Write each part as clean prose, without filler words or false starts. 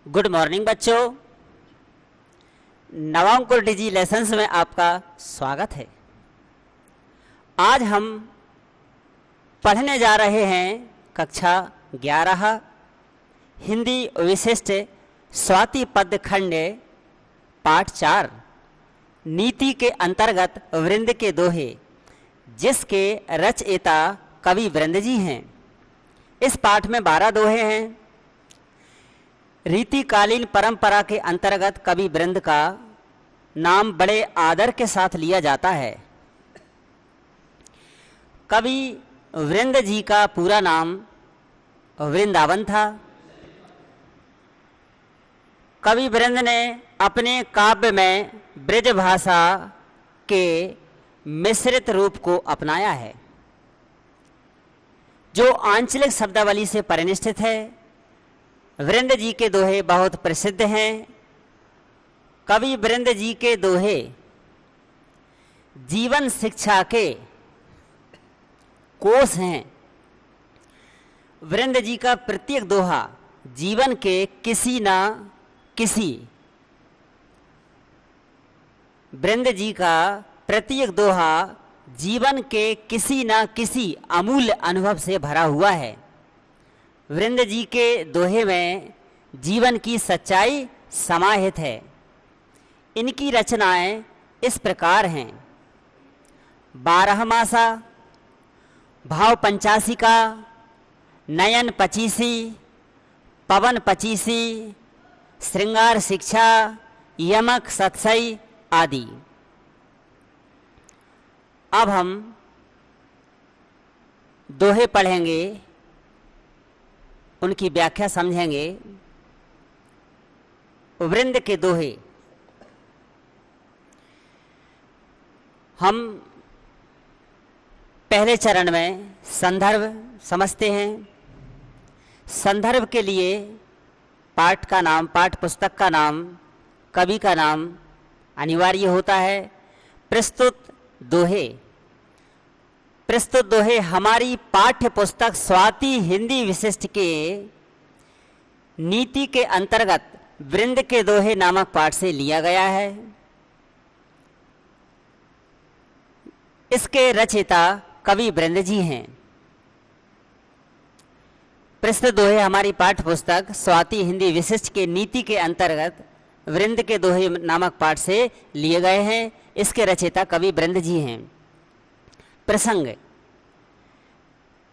Good morning बच्चों। नवांकुर डिजी lessons में आपका स्वागत है। आज हम पढ़ने जा रहे हैं कक्षा 11 हिंदी विशिष्ट स्वाति पद खंड पाठ 4 नीति के अंतर्गत वृंद के दोहे, जिसके रचयिता कवि वृंद जी हैं। इस पाठ में 12 दोहे हैं। रीतिकालीन परंपरा के अंतर्गत कवि वृंद का नाम बड़े आदर के साथ लिया जाता है। कवि वृंद जी का पूरा नाम वृंदावन था। कवि वृंद ने अपने काव्य में ब्रज भाषा के मिश्रित रूप को अपनाया है, जो आंचलिक शब्दावली से परिनिष्ठित है। वृंद जी के दोहे बहुत प्रसिद्ध हैं। कवि वृंद जी के दोहे जीवन शिक्षा के कोष हैं। वृंद जी का प्रत्येक दोहा जीवन के किसी न किसी वृंद जी का प्रत्येक दोहा जीवन के किसी न किसी अमूल्य अनुभव से भरा हुआ है। वृंद जी के दोहे में जीवन की सच्चाई समाहित है। इनकी रचनाएं इस प्रकार हैं: 12 मासा, भाव 85, नयन 25, पवन 25, श्रृंगार शिक्षा, यमक सत्सई आदि। अब हम दोहे पढ़ेंगे, उनकी व्याख्या समझेंगे। वृंद के दोहे हम पहले चरण में संदर्भ समझते हैं। संदर्भ के लिए पाठ का नाम, पाठ पुस्तक का नाम, कवि का नाम अनिवार्य होता है। प्रस्तुत दोहे, प्रस्तुत दोहे हमारी पाठ्य पुस्तक स्वाति हिंदी विशिष्ट के नीति के अंतर्गत वृंद के दोहे नामक पाठ से लिया गया है। इसके रचयिता कवि वृंद जी हैं। प्रस्तुत दोहे हमारी पाठ्य पुस्तक स्वाति हिंदी विशिष्ट के नीति के अंतर्गत वृंद के दोहे नामक पाठ से लिए गए हैं। इसके रचयिता कवि वृंद जी हैं। प्रसंग: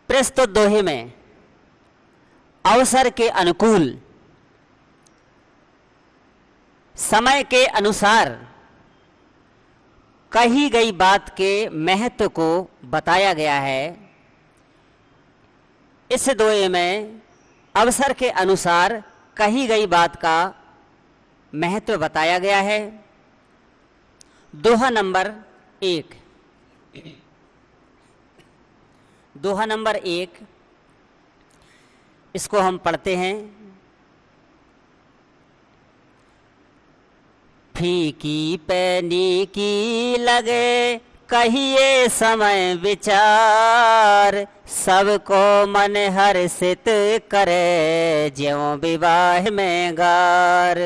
प्रस्तुत दोहे में अवसर के अनुकूल, समय के अनुसार कही गई बात के महत्व को बताया गया है। इस दोहे में अवसर के अनुसार कही गई बात का महत्व बताया गया है। दोहा नंबर 1, दोहा नंबर 1, इसको हम पढ़ते हैं। फीकी पैनी की लगे कहिए समय विचार, सबको मन हर्षित करे ज्यों विवाह में गार।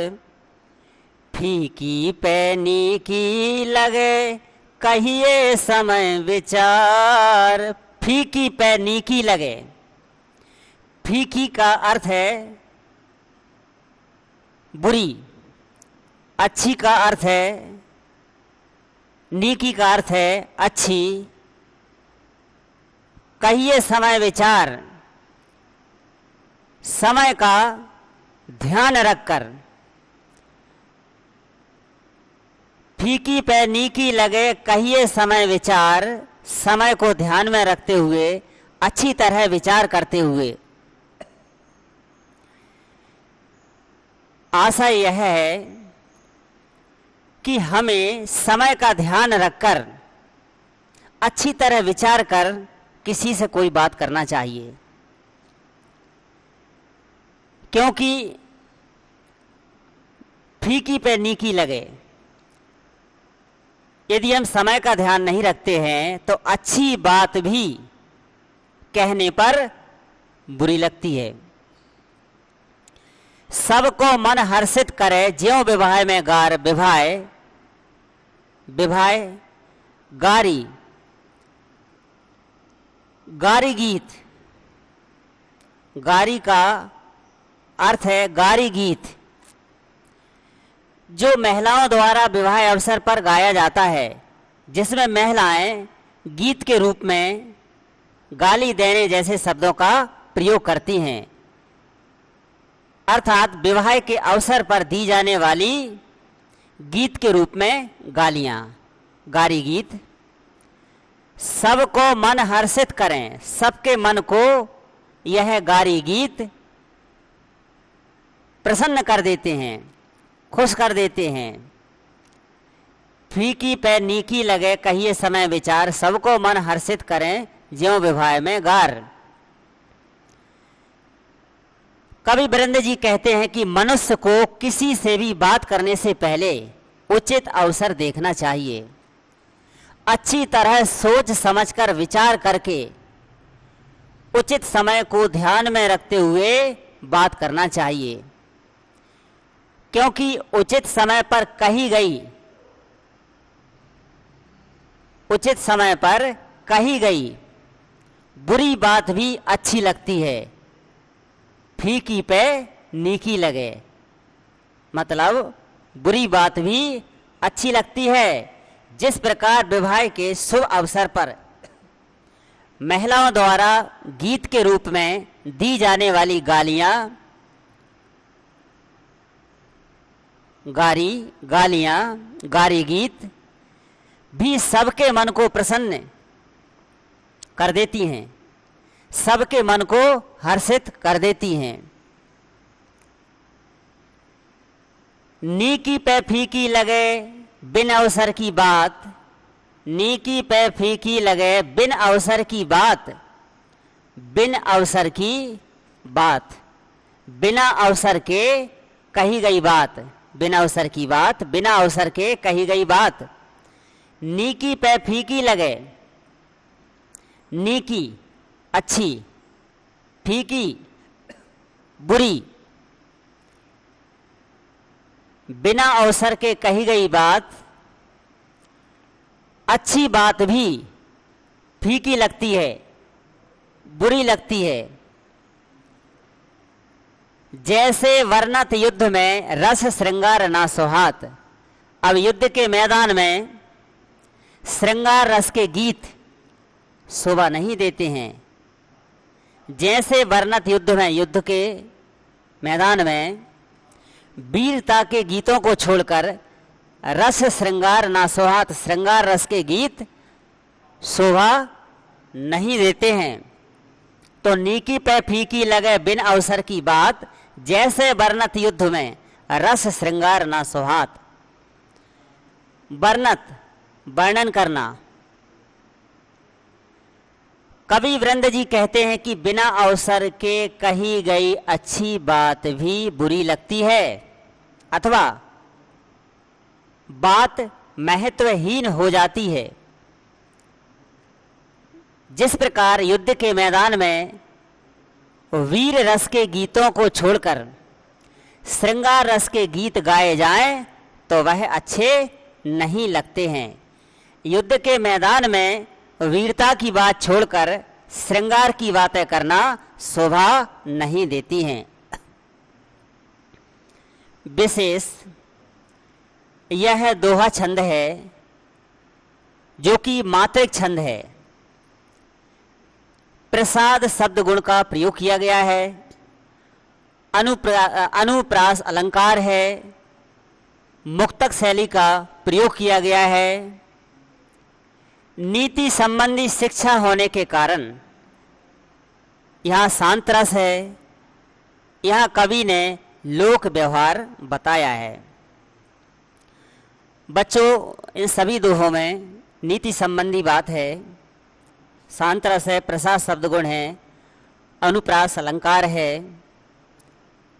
फीकी पैनी की लगे कहिए समय विचार, फीकी पैनी की लगे। फीकी का अर्थ है बुरी, अच्छी का अर्थ है, नीकी का अर्थ है अच्छी। कहिए समय विचार, समय का ध्यान रखकर। फीकी पे नीकी लगे कहिए समय विचार, समय को ध्यान में रखते हुए, अच्छी तरह विचार करते हुए। आशा यह है कि हमें समय का ध्यान रखकर अच्छी तरह विचार कर किसी से कोई बात करना चाहिए, क्योंकि फीकी पे नीकी लगे, यदि हम समय का ध्यान नहीं रखते हैं तो अच्छी बात भी कहने पर बुरी लगती है। सबको मन हर्षित करे ज्यों विवाह में गार विवाह विवाह गारी गारी गीत। गारी का अर्थ है गारी गीत, जो महिलाओं द्वारा विवाह अवसर पर गाया जाता है, जिसमें महिलाएं गीत के रूप में गाली देने जैसे शब्दों का प्रयोग करती हैं, अर्थात विवाह के अवसर पर दी जाने वाली गीत के रूप में गालियां, गारी गीत। सबको मन हर्षित करें, सबके मन को यह गारी गीत प्रसन्न कर देते हैं, खुश कर देते हैं। फीकी पे नीकी लगे कहिए समय विचार, सबको मन हर्षित करें ज्यों विवाह में गार। कवि वीरेंद्र जी कहते हैं कि मनुष्य को किसी से भी बात करने से पहले उचित अवसर देखना चाहिए, अच्छी तरह सोच समझकर विचार करके उचित समय को ध्यान में रखते हुए बात करना चाहिए, क्योंकि उचित समय पर कही गई उचित समय पर कही गई बुरी बात भी अच्छी लगती है, फीकी पे नीकी लगे, मतलब बुरी बात भी अच्छी लगती है। जिस प्रकार विवाह के शुभ अवसर पर महिलाओं द्वारा गीत के रूप में दी जाने वाली गालियां गारी गीत भी सबके मन को प्रसन्न कर देती हैं, सबके मन को हर्षित कर देती हैं। नीकी पे फीकी लगे बिन अवसर की बात, नीकी पे फीकी लगे बिन अवसर की बात, बिन अवसर की बात, बिना अवसर के कही गई बात, बिना अवसर की बात, बिना अवसर के कही गई बात। नीकी पे फीकी लगे, नीकी अच्छी, फीकी बुरी, बिना अवसर के कही गई बात अच्छी बात भी फीकी लगती है, बुरी लगती है। जैसे वर्णत युद्ध में रस श्रृंगार ना सुहात, अब युद्ध के मैदान में श्रृंगार रस के गीत शोभा नहीं देते हैं। जैसे वर्णत युद्ध में, युद्ध के मैदान में वीरता के गीतों को छोड़कर रस श्रृंगार ना सुहात, श्रृंगार रस के गीत शोभा नहीं देते हैं। तो नीकी पे फीकी लगे बिन अवसर की बात, जैसे वर्णत युद्ध में रस श्रृंगार ना सुहात। वर्णत वर्णन करना। कवि वीरेंद्र जी कहते हैं कि बिना अवसर के कही गई अच्छी बात भी बुरी लगती है, अथवा बात महत्वहीन हो जाती है। जिस प्रकार युद्ध के मैदान में वीर रस के गीतों को छोड़कर श्रृंगार रस के गीत गाए जाएं तो वह अच्छे नहीं लगते हैं। युद्ध के मैदान में वीरता की बात छोड़कर श्रृंगार की बातें करना शोभा नहीं देती हैं। विशेष यह दोहा छंद है जो कि मात्रिक छंद है। प्रसाद शब्द गुण का प्रयोग किया गया है, अनुप्रास अलंकार है, मुक्तक शैली का प्रयोग किया गया है। नीति संबंधी शिक्षा होने के कारण यहाँ शांत रस है, यहाँ कवि ने लोक व्यवहार बताया है। बच्चों, इन सभी दोहों में नीति संबंधी बात है, शांत रस है, प्रसाद शब्द गुण है, अनुप्रास अलंकार है।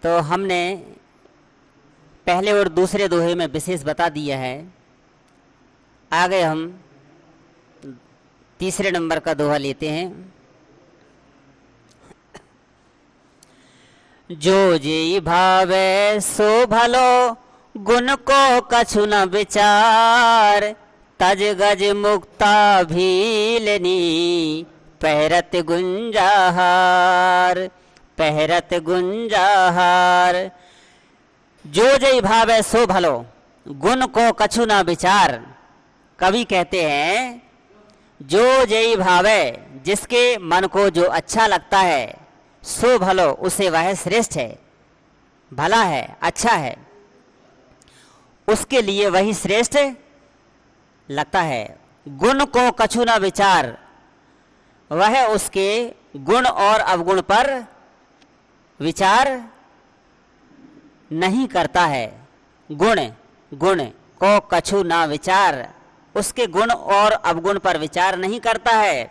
तो हमने पहले और दूसरे दोहे में विशेष बता दिया है। आगे हम तीसरे नंबर का दोहा लेते हैं। जो जेई भावे सो भलो गुण को कछु न विचार। तज गज मुक्ता भीलनी पहरत गुंजाहार, पहरत गुंजाहार। जो जई भावे सो भलो गुण को कछु न विचार। कवि कहते हैं जो जई भावे, जिसके मन को जो अच्छा लगता है, सो भलो, उसे वह श्रेष्ठ है, भला है, अच्छा है, उसके लिए वही श्रेष्ठ लगता है। गुण को कछु न विचार, वह उसके गुण और अवगुण पर विचार नहीं करता है। गुण को कछु न विचार, उसके गुण और अवगुण पर विचार नहीं करता है।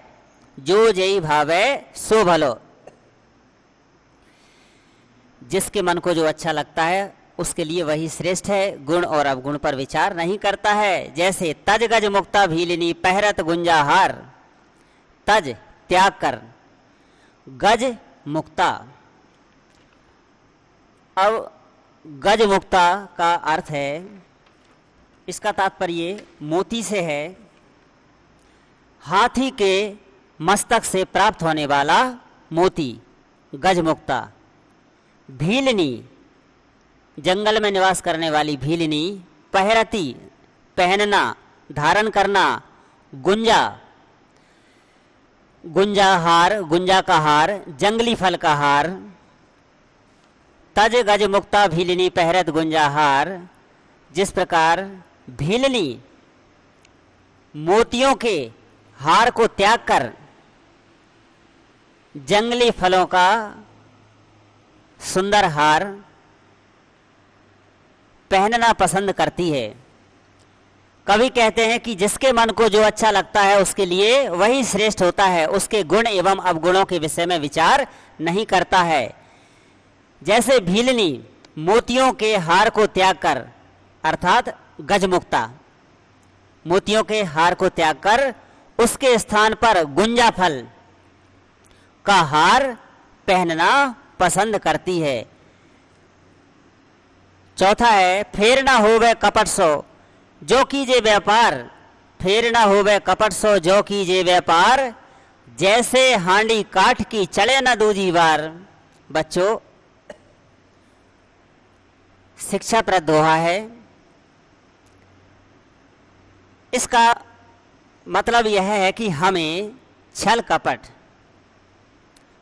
जो जई भावे सो भलो, जिसके मन को जो अच्छा लगता है उसके लिए वही श्रेष्ठ है, गुण और अवगुण पर विचार नहीं करता है। जैसे तज गज मुक्ता भीलिनी पहरत गुंजाहार। तज त्याग कर, गज मुक्ता। अब गज मुक्ता का अर्थ है, इसका तात्पर्य मोती से है, हाथी के मस्तक से प्राप्त होने वाला मोती, गज मुक्ता। भीलनी, जंगल में निवास करने वाली भीलनी। पहरती, पहनना, धारण करना। गुंजा, गुंजा हार, गुंजा का हार, जंगली फल का हार। तज गज मुक्ता भीलनी पहरत गुंजा हार। जिस प्रकार भीलनी मोतियों के हार को त्याग कर जंगली फलों का सुंदर हार पहनना पसंद करती है। कवि कहते हैं कि जिसके मन को जो अच्छा लगता है उसके लिए वही श्रेष्ठ होता है, उसके गुण एवं अवगुणों के विषय में विचार नहीं करता है। जैसे भीलनी मोतियों के हार को त्याग कर, अर्थात गजमुक्ता, मोतियों के हार को त्याग कर उसके स्थान पर गुंजा फल का हार पहनना पसंद करती है। चौथा है फेर ना होवे कपट सो जो कीजे व्यापार। फेर ना होवे कपट सो जो कीजे व्यापार। जैसे हांडी काठ की चढ़े न दूजी बार। बच्चों, शिक्षाप्रद दोहा है। इसका मतलब यह है कि हमें छल कपट,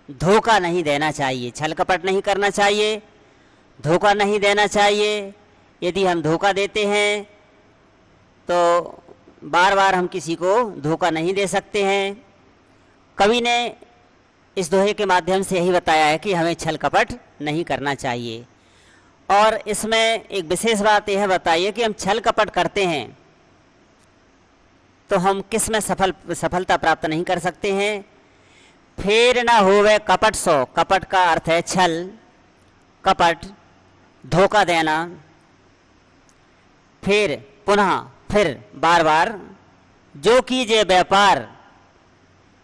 धोखा नहीं देना चाहिए, छल कपट नहीं करना चाहिए, धोखा नहीं देना चाहिए। यदि हम धोखा देते हैं तो बार बार हम किसी को धोखा नहीं दे सकते हैं। कवि ने इस दोहे के माध्यम से यही बताया है कि हमें छल कपट नहीं करना चाहिए। और इसमें एक विशेष बात यह बताइए कि हम छल कपट करते हैं तो हम किस में सफलता प्राप्त नहीं कर सकते हैं। फेर ना होवे कपट सो, कपट का अर्थ है छल, कपट, धोखा देना। फिर पुनः, फिर बार बार। जो कीजिए व्यापार,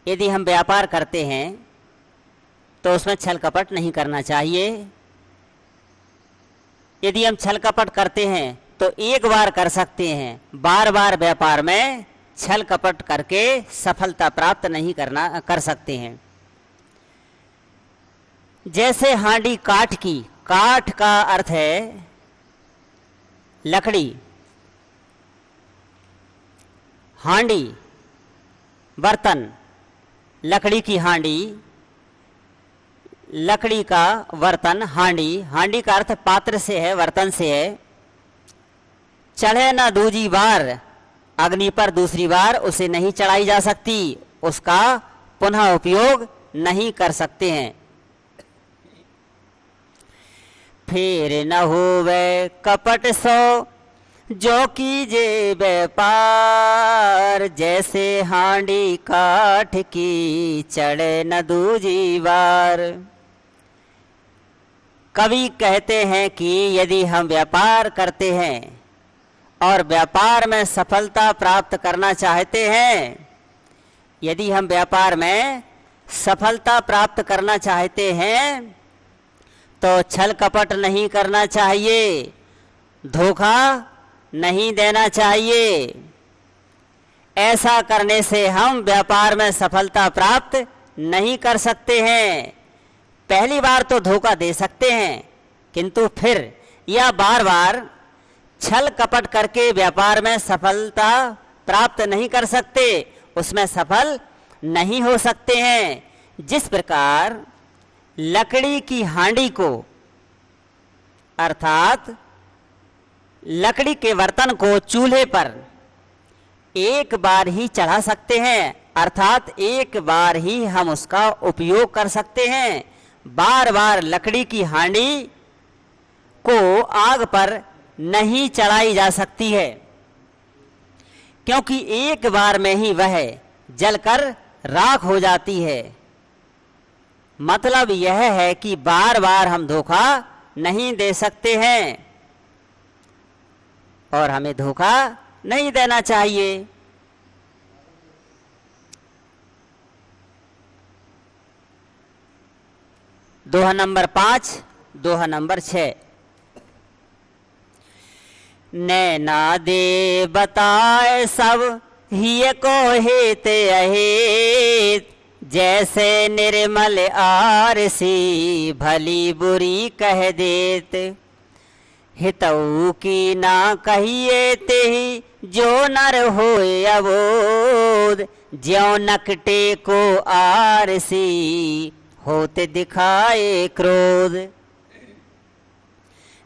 यदि हम व्यापार करते हैं तो उसमें छल कपट नहीं करना चाहिए। यदि हम छल कपट करते हैं तो एक बार कर सकते हैं, बार बार व्यापार में छल कपट करके सफलता प्राप्त नहीं कर सकते हैं। जैसे हांडी काठ की, काठ का अर्थ है लकड़ी, हांडी बर्तन, लकड़ी की हांडी, लकड़ी का बर्तन हांडी। हांडी का अर्थ पात्र से है, बर्तन से है। चढ़े ना दूजी बार, अग्नि पर दूसरी बार उसे नहीं चढ़ाई जा सकती, उसका पुनः उपयोग नहीं कर सकते हैं। फिर न होवे कपट सो जो कीजे व्यापार। जैसे हांडी काठ की चढ़े न दूजी बार। कवि कहते हैं कि यदि हम व्यापार करते हैं और व्यापार में सफलता प्राप्त करना चाहते हैं, यदि हम व्यापार में सफलता प्राप्त करना चाहते हैं तो छल कपट नहीं करना चाहिए, धोखा नहीं देना चाहिए। ऐसा करने से हम व्यापार में सफलता प्राप्त नहीं कर सकते हैं। पहली बार तो धोखा दे सकते हैं, किंतु फिर या बार बार छल कपट करके व्यापार में सफलता प्राप्त नहीं कर सकते, उसमें सफल नहीं हो सकते हैं। जिस प्रकार लकड़ी की हांडी को अर्थात लकड़ी के बर्तन को चूल्हे पर एक बार ही चढ़ा सकते हैं, अर्थात एक बार ही हम उसका उपयोग कर सकते हैं। बार बार लकड़ी की हांडी को आग पर नहीं चढ़ाई जा सकती है, क्योंकि एक बार में ही वह जलकर राख हो जाती है। मतलब यह है कि बार बार हम धोखा नहीं दे सकते हैं और हमें धोखा नहीं देना चाहिए। दोहा नंबर 5, दोहा नंबर 6। नैना दे बताए सब हिय को हेत अहेत, जैसे निर्मल आरसी भली बुरी कह देत। हितऊ की ना कहिए तेहि जो नर होए अबोध, ज्यों नकटे को आरसी होते दिखाए क्रोध।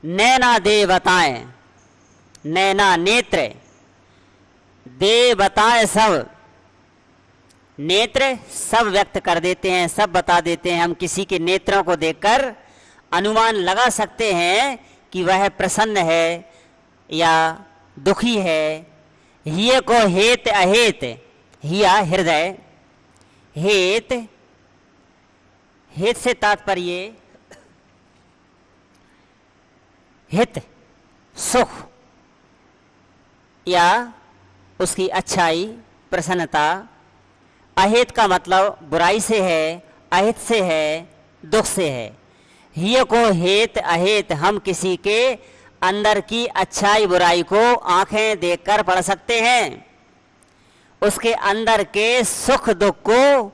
नैना दे बताएं, नैना नेत्र, दे बताएं सब, नेत्र सब व्यक्त कर देते हैं, सब बता देते हैं। हम किसी के नेत्रों को देखकर अनुमान लगा सकते हैं कि वह प्रसन्न है या दुखी है। हिय को हेत अहेत, हिया हृदय, हेत, हेत से तात्पर्य हित सुख या उसकी अच्छाई प्रसन्नता। अहित का मतलब बुराई से है, अहित से है, दुख से है। हिय को हेत अहित, हम किसी के अंदर की अच्छाई बुराई को आंखें देखकर पढ़ सकते हैं, उसके अंदर के सुख दुख को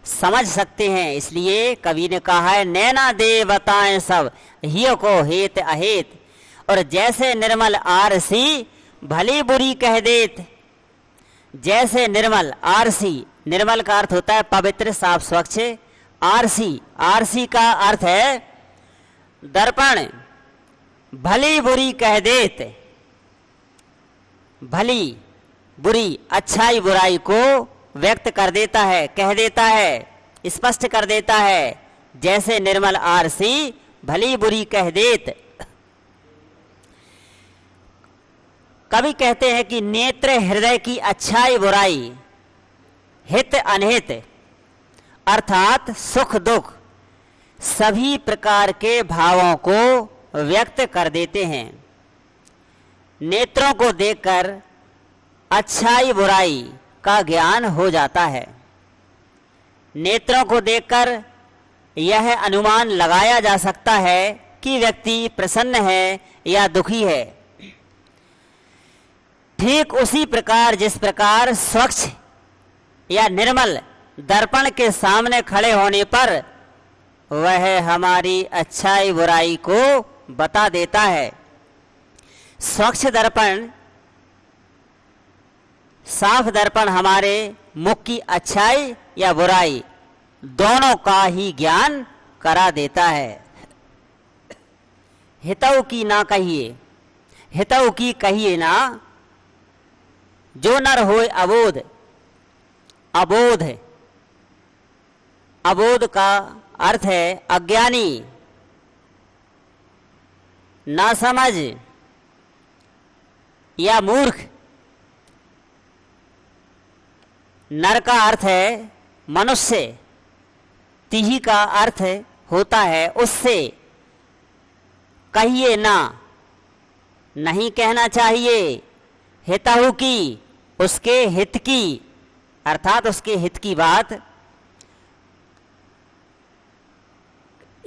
समझ सकते हैं। इसलिए कवि ने कहा है नैना दे बताएं सब हिय को हेत अहित, और जैसे निर्मल आरसी भली बुरी कह देत। जैसे निर्मल, आरसी, निर्मल का अर्थ होता है पवित्र साफ स्वच्छ। आरसी, आरसी का अर्थ है दर्पण, भली बुरी कह देत। भली बुरी, अच्छाई बुराई को व्यक्त कर देता है, कह देता है, स्पष्ट कर देता है। जैसे निर्मल आरसी भली बुरी कह देत। कवि कहते हैं कि नेत्र हृदय की अच्छाई बुराई, हित अनहित अर्थात सुख दुख सभी प्रकार के भावों को व्यक्त कर देते हैं। नेत्रों को देखकर अच्छाई बुराई का ज्ञान हो जाता है। नेत्रों को देखकर यह अनुमान लगाया जा सकता है कि व्यक्ति प्रसन्न है या दुखी है। ठीक उसी प्रकार जिस प्रकार स्वच्छ या निर्मल दर्पण के सामने खड़े होने पर वह हमारी अच्छाई बुराई को बता देता है। स्वच्छ दर्पण, साफ दर्पण हमारे मुख की अच्छाई या बुराई दोनों का ही ज्ञान करा देता है। हितऊ की ना कहिए, हितऊ की कहिए ना, जो नर होए अबोध। अबोध, अबोध का अर्थ है अज्ञानी, नासमझ या मूर्ख। नर का अर्थ है मनुष्य, तिही का अर्थ होता है उससे। कहिए ना, नहीं कहना चाहिए। हितहु की, उसके हित की, अर्थात उसके हित की बात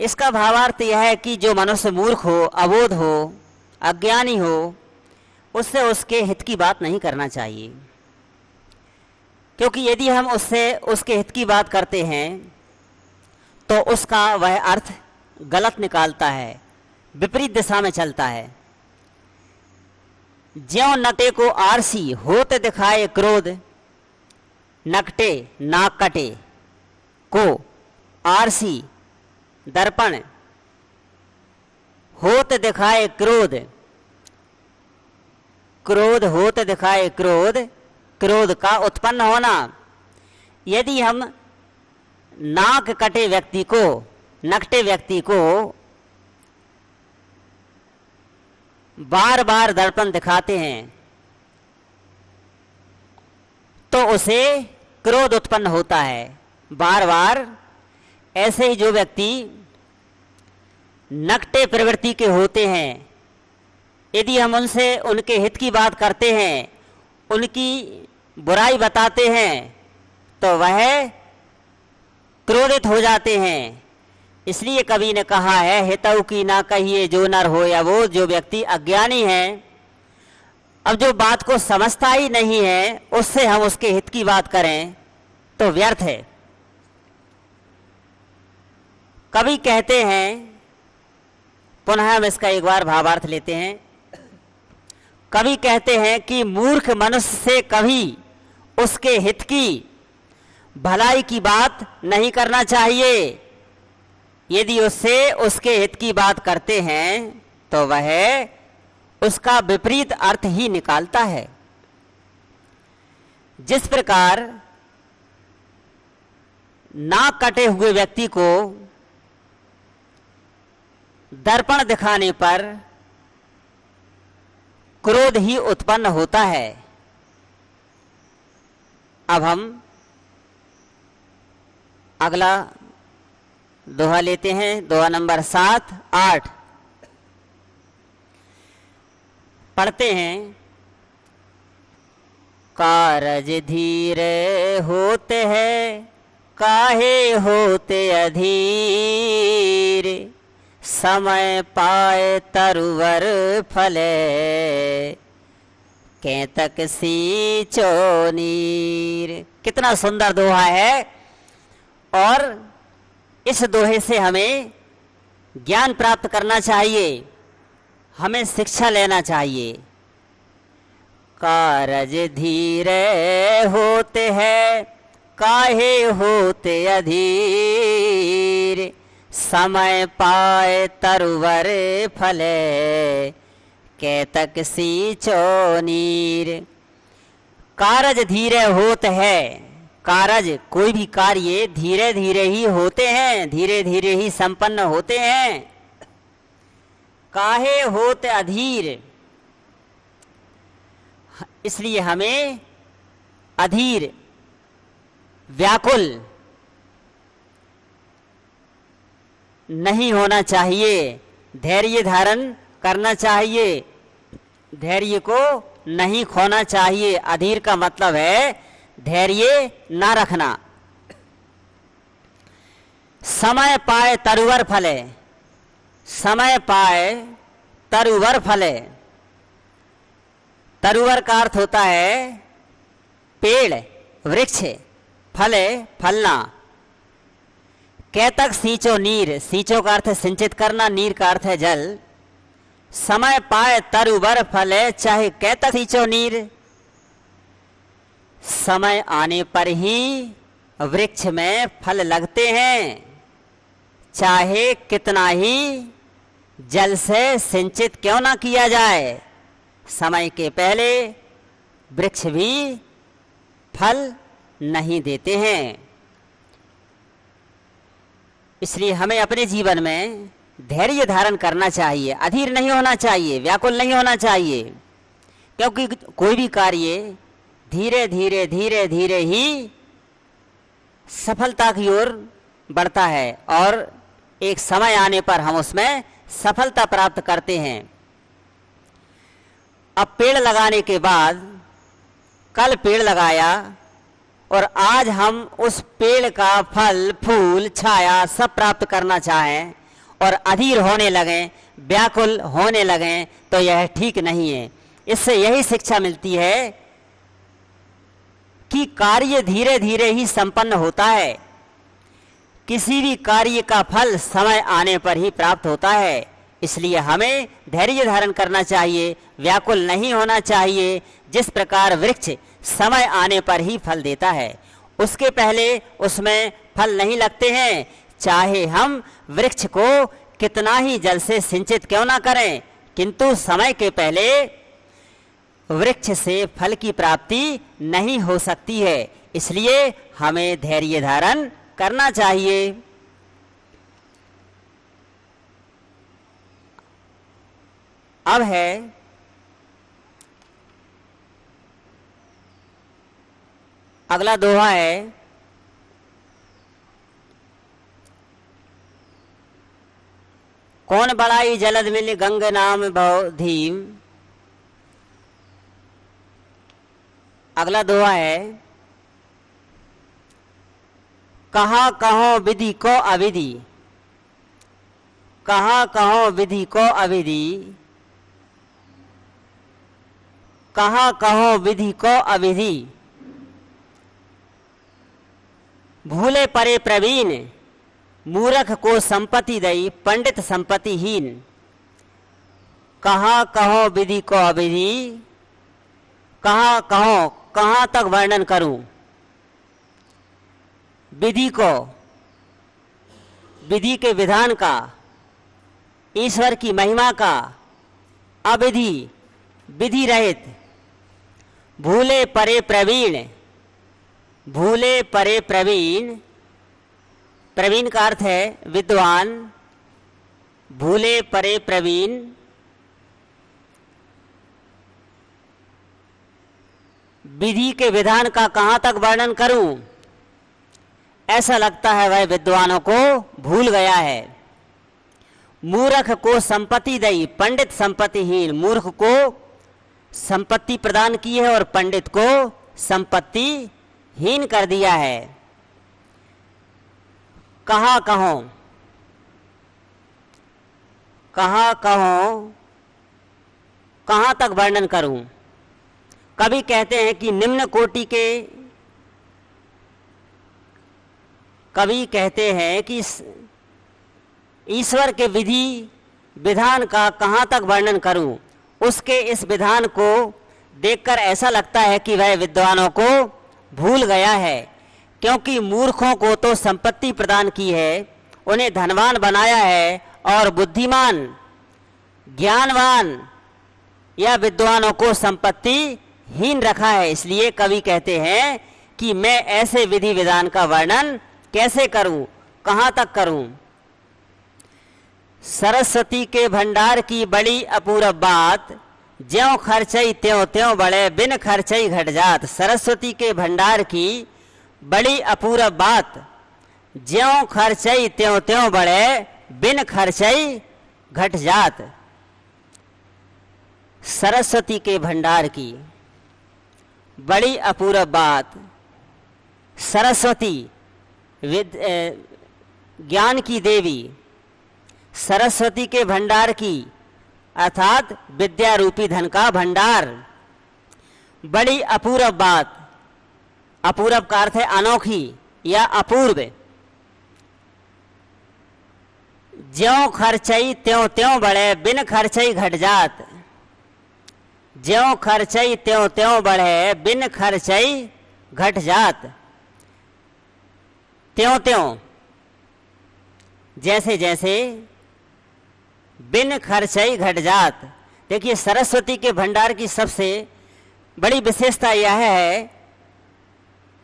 इसका भावार्थ यह है कि जो मनुष्य मूर्ख हो, अबोध हो, अज्ञानी हो, उससे उसके हित की बात नहीं करना चाहिए, क्योंकि यदि हम उससे उसके हित की बात करते हैं तो उसका वह अर्थ गलत निकालता है, विपरीत दिशा में चलता है। ज्यों नटे को आरसी होते दिखाए क्रोध, नकटे नाक कटे को आरसी दर्पण होत दिखाए क्रोध, क्रोध होत दिखाए क्रोध, क्रोध का उत्पन्न होना। यदि हम नाक कटे व्यक्ति को, नकटे व्यक्ति को बार बार दर्पण दिखाते हैं तो उसे क्रोध उत्पन्न होता है बार बार। ऐसे ही जो व्यक्ति नकटे प्रवृत्ति के होते हैं, यदि हम उनसे उनके हित की बात करते हैं, उनकी बुराई बताते हैं तो वह क्रोधित हो जाते हैं। इसलिए कवि ने कहा है, हितऊ की ना कहिए जो नर हो या वो। जो व्यक्ति अज्ञानी है, अब जो बात को समझता ही नहीं है, उससे हम उसके हित की बात करें तो व्यर्थ है। कवि कहते हैं, पुनः हम इसका एक बार भावार्थ लेते हैं। कवि कहते हैं कि मूर्ख मनुष्य से कभी उसके हित की, भलाई की बात नहीं करना चाहिए। यदि उससे उसके हित की बात करते हैं तो वह उसका विपरीत अर्थ ही निकालता है। जिस प्रकार नाक कटे हुए व्यक्ति को दर्पण दिखाने पर क्रोध ही उत्पन्न होता है। अब हम अगला दोहा लेते हैं, दोहा नंबर 7, 8 पढ़ते हैं। कारज धीरे होते हैं, काहे होते अधीर, समय पाए तरुवर फले, केतक सींचो नीर। कितना सुंदर दोहा है, और इस दोहे से हमें ज्ञान प्राप्त करना चाहिए, हमें शिक्षा लेना चाहिए। कारज धीरे होते हैं, काहे होते अधीर, समय पाए तरुवर फले, केतक सींचो नीर। कारज धीरे होते हैं, कारज कोई भी कार्य धीरे धीरे ही होते हैं, धीरे धीरे ही संपन्न होते हैं। काहे होते अधीर, इसलिए हमें अधीर, व्याकुल नहीं होना चाहिए, धैर्य धारण करना चाहिए, धैर्य को नहीं खोना चाहिए। अधीर का मतलब है धैर्य ना रखना। समय पाए तरुवर फले, समय पाए तरुवर फले। तरुवर का अर्थ होता है पेड़, वृक्ष, फले फलना। केतक सींचो नीर, सींचो का अर्थ है सिंचित करना, नीर का अर्थ है जल। समय पाए तरुवर फले, चाहे केतक सींचो नीर। समय आने पर ही वृक्ष में फल लगते हैं, चाहे कितना ही जल से सिंचित क्यों ना किया जाए। समय के पहले वृक्ष भी फल नहीं देते हैं। इसलिए हमें अपने जीवन में धैर्य धारण करना चाहिए, अधीर नहीं होना चाहिए, व्याकुल नहीं होना चाहिए, क्योंकि कोई भी कार्य धीरे धीरे धीरे धीरे ही सफलता की ओर बढ़ता है और एक समय आने पर हम उसमें सफलता प्राप्त करते हैं। अब पेड़ लगाने के बाद, कल पेड़ लगाया और आज हम उस पेड़ का फल, फूल, छाया सब प्राप्त करना चाहें और अधीर होने लगें, व्याकुल होने लगें, तो यह ठीक नहीं है। इससे यही शिक्षा मिलती है कि कार्य धीरे धीरे ही संपन्न होता है। किसी भी कार्य का फल समय आने पर ही प्राप्त होता है। इसलिए हमें धैर्य धारण करना चाहिए, व्याकुल नहीं होना चाहिए। जिस प्रकार वृक्ष समय आने पर ही फल देता है, उसके पहले उसमें फल नहीं लगते हैं। चाहे हम वृक्ष को कितना ही जल से सिंचित क्यों ना करें, किंतु समय के पहले वृक्ष से फल की प्राप्ति नहीं हो सकती है। इसलिए हमें धैर्य धारण करना चाहिए। अब है अगला दोहा है, कौन बड़ाई जलद मिल गंग नाम भव धीम। अगला दोहा है, कहाँ कहो विधि को अविधि, कहाँ कहो विधि को अविधि, कहाँ कहो विधि को अविधि। भूले परे प्रवीण, मूर्ख को संपत्ति दई, पंडित संपत्तिहीन। कहाँ कहो विधि को अविधि, कहाँ कहो, कहाँ तक वर्णन करूं विधि को, विधि के विधान का, ईश्वर की महिमा का। अविधि, विधि रहित। भूले परे प्रवीण, भूले परे प्रवीण, प्रवीण का अर्थ है विद्वान। भूले परे प्रवीण, विधि के विधान का कहाँ तक वर्णन करूं। ऐसा लगता है वह विद्वानों को भूल गया है। मूर्ख को संपत्ति दई, पंडित संपत्तिहीन। मूर्ख को संपत्ति प्रदान की है और पंडित को संपत्तिहीन कर दिया है। कहाँ कहो, कहाँ कहो, कहाँ तक वर्णन करूं। कभी कहते हैं कि निम्न कोटि के, कभी कहते हैं कि ईश्वर के विधि विधान का कहाँ तक वर्णन करूं। उसके इस विधान को देखकर ऐसा लगता है कि वह विद्वानों को भूल गया है, क्योंकि मूर्खों को तो संपत्ति प्रदान की है, उन्हें धनवान बनाया है, और बुद्धिमान ज्ञानवान या विद्वानों को संपत्तिहीन रखा है। इसलिए कवि कहते हैं कि मैं ऐसे विधि विधान का वर्णन कैसे करूं, कहाँ तक करूं। सरस्वती के भंडार की बड़ी अपूर्व बात, ज्यों खर्चई त्यों त्यों बढ़े, बिन खर्चई घट जात। सरस्वती के भंडार की बड़ी अपूर्व बात, ज्यों खर्चई त्यों त्यों बढ़े, बिन खर्चई घट जात। सरस्वती के भंडार की बड़ी अपूर्व बात। सरस्वती ज्ञान की देवी, सरस्वती के भंडार की अर्थात विद्या रूपी धन का भंडार। बड़ी अपूर्व बात, अपूर्व का अर्थ है अनोखी या अपूर्व। ज्यों खर्चई त्यों त्यों बढ़े, बिन खर्चई घट जात। ज्यों खर्चई त्यों त्यों बढ़े, बिन खर्चई घट जात। त्यों त्यों, जैसे जैसे, बिन खर्चई घट जात। देखिए, सरस्वती के भंडार की सबसे बड़ी विशेषता यह है,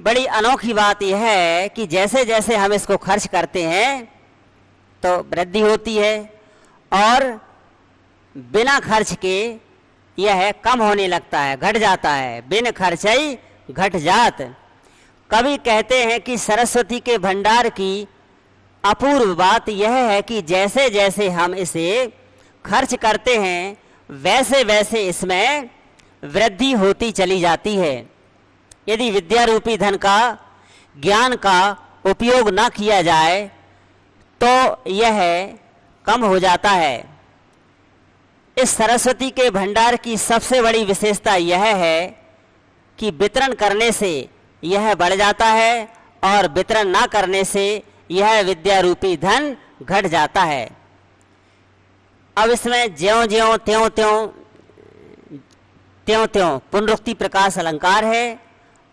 बड़ी अनोखी बात यह है कि जैसे जैसे हम इसको खर्च करते हैं तो वृद्धि होती है, और बिना खर्च के यह कम होने लगता है, घट जाता है। बिन खर्चई घट जात। कवि कहते हैं कि सरस्वती के भंडार की अपूर्व बात यह है कि जैसे जैसे हम इसे खर्च करते हैं, वैसे वैसे इसमें वृद्धि होती चली जाती है। यदि विद्या रूपी धन का, ज्ञान का उपयोग न किया जाए तो यह कम हो जाता है। इस सरस्वती के भंडार की सबसे बड़ी विशेषता यह है कि वितरण करने से यह बढ़ जाता है और वितरण ना करने से यह विद्या रूपी धन घट जाता है। अब इसमें ज्यों-ज्यों त्यों-त्यों पुनरुक्ति प्रकाश अलंकार है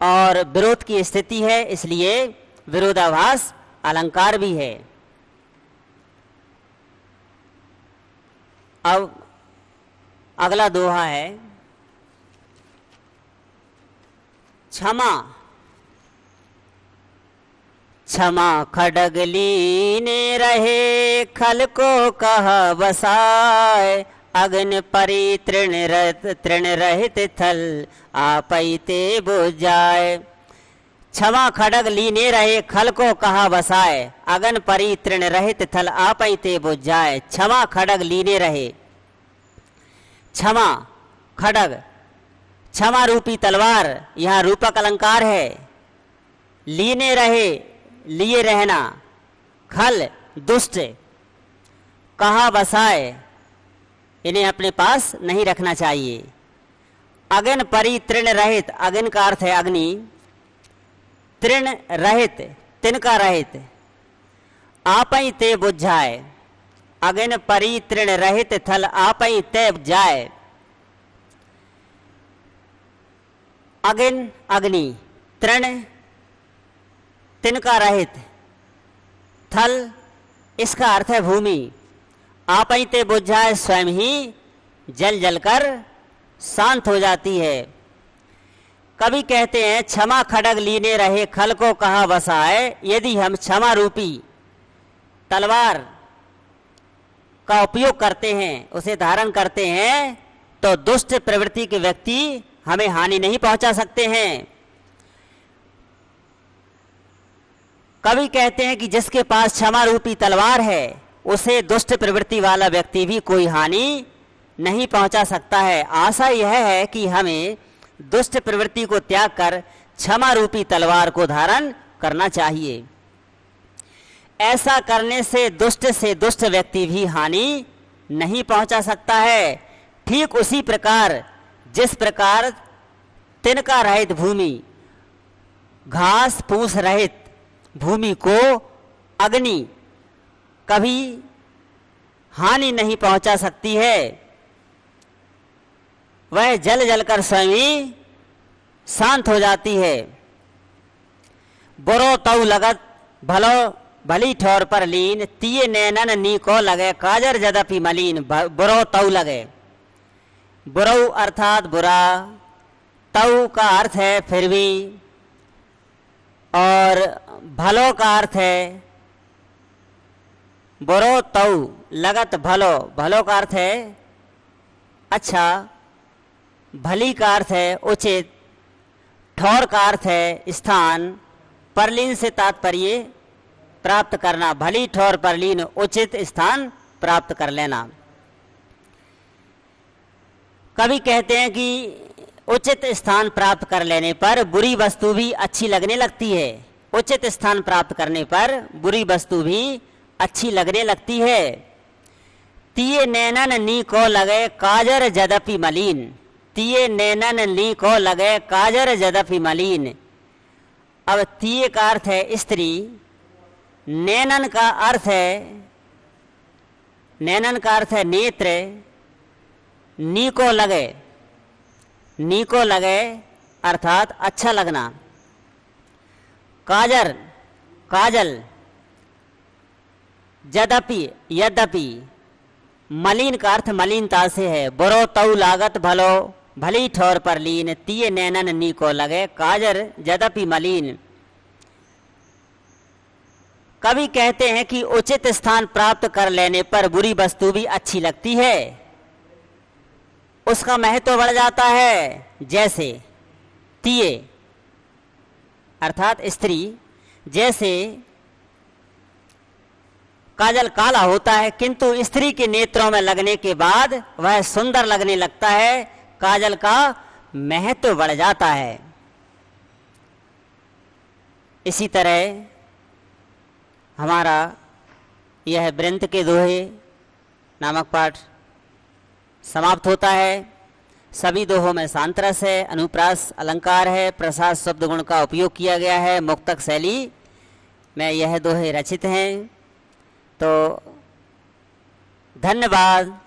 और विरोध की स्थिति है, इसलिए विरोधाभास अलंकार भी है। अब अगला दोहा है क्षमा। क्षमा खड्ग लीने रहे खल को कह बसाए, अग्नि परि तृण रहित थल आपैते बुझ जाए। क्षमा खड्ग लीने रहे खल को कहा बसाए, अगन परि तृण रहित थल आपैते बुझ जाए। क्षमा खड्ग लीने रहे, क्षमा खड्ग क्षमा रूपी तलवार यहाँ रूपक अलंकार है। लीने रहे लिए रहना, खल दुष्ट, कहा बसाए इन्हें अपने पास नहीं रखना चाहिए। अगन परि तृण रहित, अगन का अर्थ है अग्नि, तृण रहित तिनका रहित, आपई ते बुझ जाए। अगन परि तृण रहित थल आपई ते बुझ जाए। अगन अग्नि, तृण तिनका रहित, थल इसका अर्थ है भूमि, आपई ते बुझ जाए स्वयं ही जल जलकर शांत हो जाती है। कवि कहते हैं क्षमा खड्ग लीने रहे खल को कहा बसाए। यदि हम क्षमा रूपी तलवार का उपयोग करते हैं, उसे धारण करते हैं, तो दुष्ट प्रवृत्ति के व्यक्ति हमें हानि नहीं पहुंचा सकते हैं। कवि कहते हैं कि जिसके पास क्षमा रूपी तलवार है उसे दुष्ट प्रवृत्ति वाला व्यक्ति भी कोई हानि नहीं पहुंचा सकता है। आशा यह है कि हमें दुष्ट प्रवृत्ति को त्याग कर क्षमा रूपी तलवार को धारण करना चाहिए। ऐसा करने से दुष्ट व्यक्ति भी हानि नहीं पहुंचा सकता है। ठीक उसी प्रकार जिस प्रकार तिनका रहित भूमि, घास फूस रहित भूमि को अग्नि कभी हानि नहीं पहुंचा सकती है, वह जल जलकर स्वयं ही शांत हो जाती है। बुरो तऊ लगत भलो भली ठौर पर लीन, तिये नैनन नी को लगे काजर जदपि मलीन। बुरो तऊ लगे, बुरऊ अर्थात बुरा, तऊ का अर्थ है फिर भी, और भलो का अर्थ है बुरो तऊ लगत भलो, भलो का अर्थ है अच्छा, भली का अर्थ है उचित, ठौर का अर्थ है स्थान, परलीन से तात्पर्य प्राप्त करना, भली ठौर परलीन उचित स्थान प्राप्त कर लेना। कवि कहते हैं कि उचित स्थान प्राप्त कर लेने पर बुरी वस्तु भी अच्छी लगने लगती है। उचित स्थान प्राप्त करने पर बुरी वस्तु भी अच्छी लगने लगती है। तिये नैनन नी को लगे काजर जदपि मलीन, तिये नैनन नी को लगे काजर जदपि मलीन। अब तिये का अर्थ है स्त्री, नैनन का अर्थ है नेत्र, नी को लगे, नी को लगे अर्थात अच्छा लगना। काजर काजल, यद्यपि यद्यपि, मलिन का अर्थ मलिनता से है। बुरो तऊ लागत भलो भली ठौर पर लीन, तिये नैनन नी को लगे काजर यद्यपि मलिन। कवि कहते हैं कि उचित स्थान प्राप्त कर लेने पर बुरी वस्तु भी अच्छी लगती है, उसका महत्व बढ़ जाता है। जैसे तिये अर्थात स्त्री, जैसे काजल काला होता है किंतु स्त्री के नेत्रों में लगने के बाद वह सुंदर लगने लगता है, काजल का महत्व बढ़ जाता है। इसी तरह हमारा यह वृंत के दोहे नामक पाठ समाप्त होता है। सभी दोहों में सांतरस है, अनुप्रास अलंकार है, प्रसाद शब्द गुण का उपयोग किया गया है, मुक्तक शैली में यह दोहे रचित हैं। तो धन्यवाद।